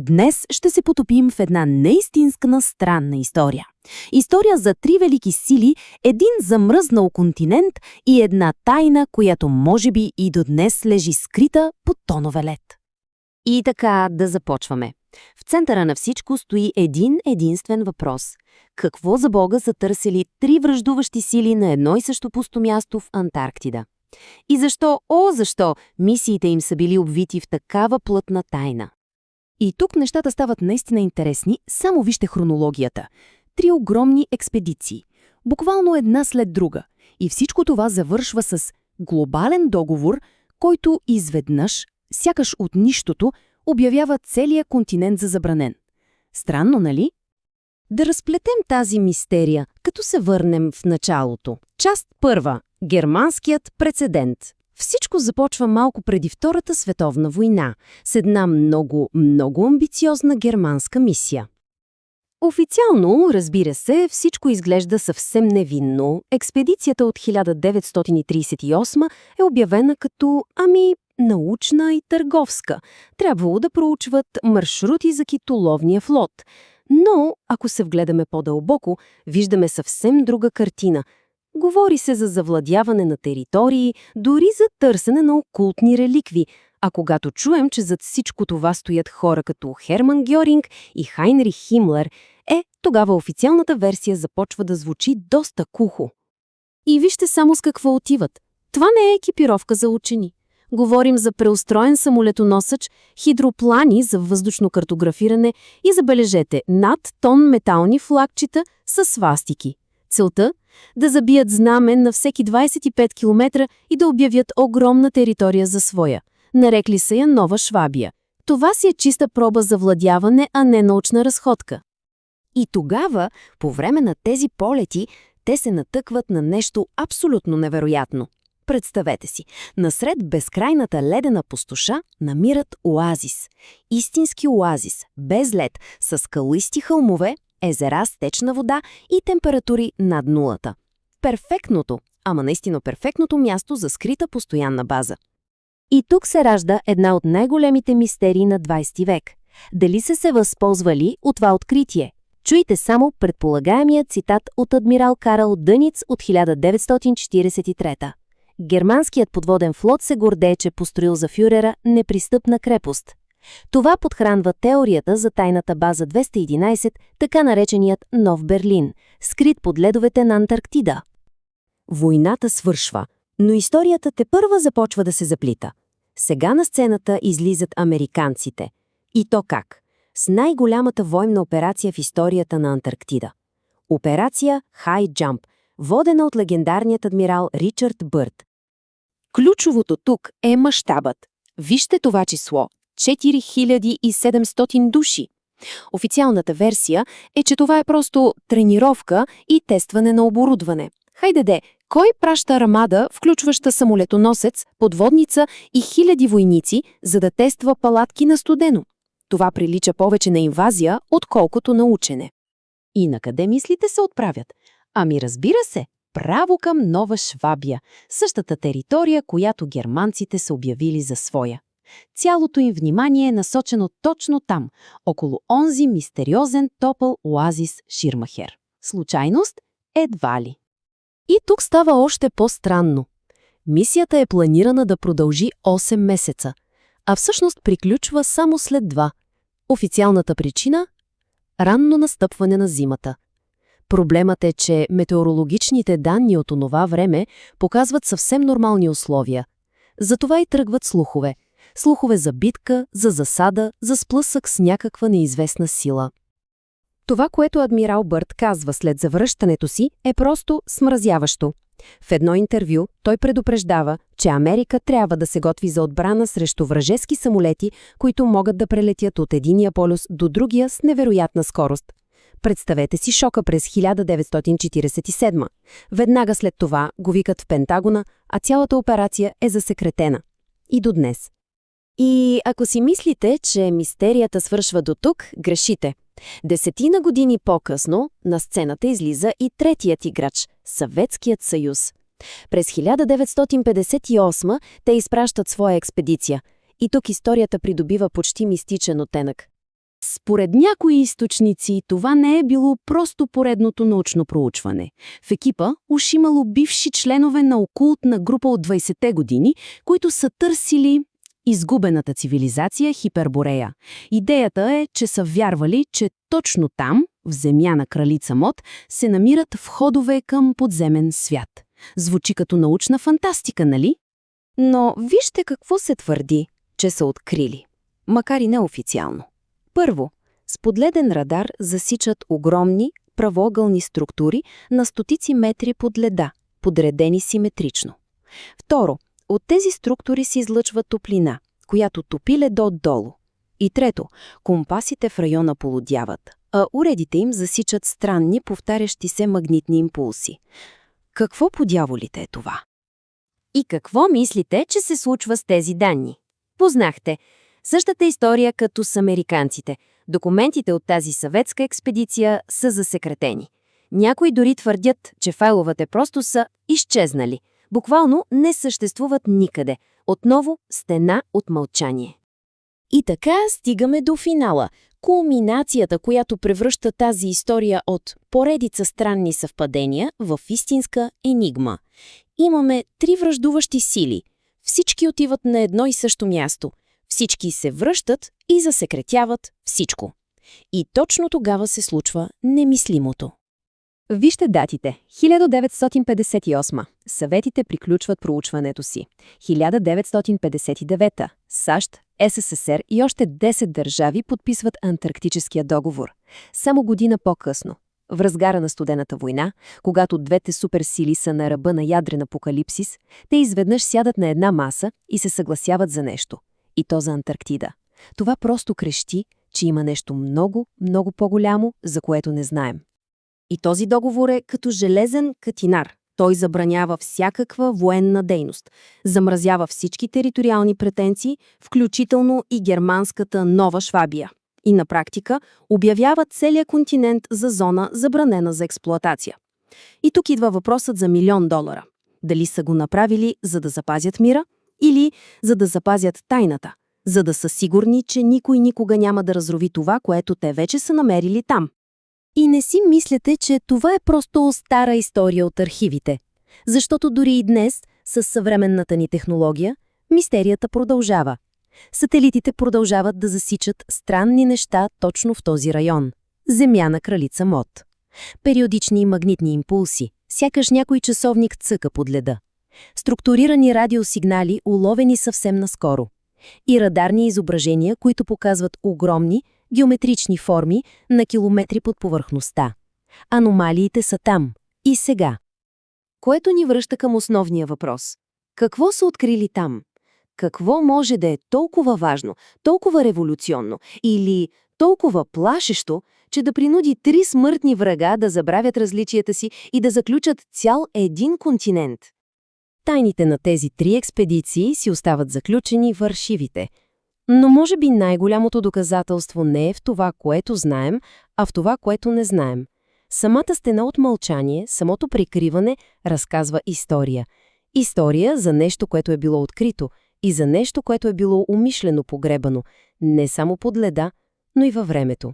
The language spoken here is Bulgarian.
Днес ще се потопим в една неистинска странна история. История за три велики сили, един замръзнал континент и една тайна, която може би и до днес лежи скрита под тонове лед. И така да започваме. В центъра на всичко стои един единствен въпрос. Какво за Бога са търсили три враждуващи сили на едно и също пусто място в Антарктида? И защо, защо мисиите им са били обвити в такава плътна тайна? И тук нещата стават наистина интересни, само вижте хронологията. Три огромни експедиции, буквално една след друга. И всичко това завършва с глобален договор, който изведнъж, сякаш от нищото, обявява целия континент за забранен. Странно, нали? Да разплетем тази мистерия, като се върнем в началото. Част първа. Германският прецедент. Всичко започва малко преди Втората световна война, с една много амбициозна германска мисия. Официално, разбира се, всичко изглежда съвсем невинно. Експедицията от 1938 е обявена като, научна и търговска. Трябвало да проучват маршрути за китоловния флот. Но, ако се вгледаме по-дълбоко, виждаме съвсем друга картина. Говори се за завладяване на територии, дори за търсене на окултни реликви. А когато чуем, че зад всичко това стоят хора като Херман Гьоринг и Хайнрих Химлер, тогава официалната версия започва да звучи доста кухо. И вижте само с какво отиват. Това не е екипировка за учени. Говорим за преустроен самолетоносач, хидроплани за въздушно картографиране и, забележете, над тон метални флагчета с свастики. Целта – да забият знамен на всеки 25 км и да обявят огромна територия за своя. Нарекли са я Нова Швабия. Това си е чиста проба за владяване, а не научна разходка. И тогава, по време на тези полети, те се натъкват на нещо абсолютно невероятно. Представете си, насред безкрайната ледена пустоша намират оазис. Истински оазис, без лед, с скалисти хълмове, езера с течна вода и температури над нулата. Перфектното, наистина перфектното място за скрита постоянна база. И тук се ражда една от най-големите мистерии на 20 век. Дали са се възползвали от това откритие? Чуйте само предполагаемия цитат от адмирал Карл Дъниц от 1943. Германският подводен флот се гордее, че построил за фюрера непристъпна крепост. Това подхранва теорията за тайната база 211, така нареченият Нов Берлин, скрит под ледовете на Антарктида. Войната свършва, но историята тепърва започва да се заплита. Сега на сцената излизат американците. И то как? С най-голямата военна операция в историята на Антарктида. Операция High Jump, водена от легендарният адмирал Ричард Бърт. Ключовото тук е мащабът. Вижте това число – 4700 души. Официалната версия е, че това е просто тренировка и тестване на оборудване. Хайде, кой праща армада, включваща самолетоносец, подводница и хиляди войници, за да тества палатки на студено? Това прилича повече на инвазия, отколкото на учене. И на къде мислите се отправят? Разбира се, право към Нова Швабия, същата територия, която германците са обявили за своя. Цялото им внимание е насочено точно там, около онзи мистериозен топъл оазис Ширмахер. Случайност? Едва ли. И тук става още по-странно. Мисията е планирана да продължи 8 месеца, а всъщност приключва само след 2. Официалната причина – ранно настъпване на зимата. Проблемът е, че метеорологичните данни от онова време показват съвсем нормални условия. Затова и тръгват слухове. Слухове за битка, за засада, за сблъсък с някаква неизвестна сила. Това, което адмирал Бърт казва след завръщането си, е просто смразяващо. В едно интервю той предупреждава, че Америка трябва да се готви за отбрана срещу вражески самолети, които могат да прелетят от единия полюс до другия с невероятна скорост. Представете си шока през 1947. Веднага след това го викат в Пентагона, а цялата операция е засекретена. И до днес. И ако си мислите, че мистерията свършва до тук, грешите. 10 години по-късно на сцената излиза и третият играч – Съветският съюз. През 1958 те изпращат своя експедиция. И тук историята придобива почти мистичен оттенък. Според някои източници, това не е било просто поредното научно проучване. В екипа уж имало бивши членове на окултна група от 20-те години, които са търсили изгубената цивилизация Хиперборея. Идеята е, че са вярвали, че точно там, в земя на кралица Мод, се намират входове към подземен свят. Звучи като научна фантастика, нали? Но вижте какво се твърди, че са открили, макар и неофициално. Първо, с подледен радар засичат огромни правоъгълни структури на стотици метри под леда, подредени симетрично. Второ, от тези структури се излъчва топлина, която топи ледо отдолу. И трето, компасите в района полудяват, а уредите им засичат странни, повтарящи се магнитни импулси. Какво по дяволите е това? И какво мислите, че се случва с тези данни? Познахте. Същата история като с американците. Документите от тази съветска експедиция са засекретени. Някои дори твърдят, че файловете просто са изчезнали. Буквално не съществуват никъде. Отново стена от мълчание. И така стигаме до финала. Кулминацията, която превръща тази история от поредица странни съвпадения в истинска енигма. Имаме 3 враждуващи сили. Всички отиват на едно и също място. Всички се връщат и засекретяват всичко. И точно тогава се случва немислимото. Вижте датите. 1958. Съветите приключват проучването си. 1959. САЩ, СССР и още 10 държави подписват Антарктическия договор. Само година по-късно, в разгара на студената война, когато двете суперсили са на ръба на ядрен апокалипсис, те изведнъж сядат на една маса и се съгласяват за нещо. И то за Антарктида. Това просто крещи, че има нещо много, много по-голямо, за което не знаем. И този договор е като железен катинар. Той забранява всякаква военна дейност, замразява всички териториални претенции, включително и германската Нова Швабия. И на практика обявява целия континент за зона, забранена за експлоатация. И тук идва въпросът за $1 милион. Дали са го направили, за да запазят мира, или за да запазят тайната, за да са сигурни, че никой никога няма да разрови това, което те вече са намерили там. И не си мислете, че това е просто стара история от архивите. Защото дори и днес, с съвременната ни технология, мистерията продължава. Сателитите продължават да засичат странни неща точно в този район. Земя на кралица Мод. Периодични магнитни импулси, сякаш някой часовник цъка под леда. Структурирани радиосигнали, уловени съвсем наскоро. И радарни изображения, които показват огромни, геометрични форми на километри под повърхността. Аномалиите са там. И сега. Което ни връща към основния въпрос. Какво са открили там? Какво може да е толкова важно, толкова революционно или толкова плашещо, че да принуди 3 смъртни врага да забравят различията си и да заключат цял един континент? Тайните на тези 3 експедиции си остават заключени в аршивите. Но може би най-голямото доказателство не е в това, което знаем, а в това, което не знаем. Самата стена от мълчание, самото прикриване разказва история. История за нещо, което е било открито и за нещо, което е било умишлено погребано, не само под леда, но и във времето.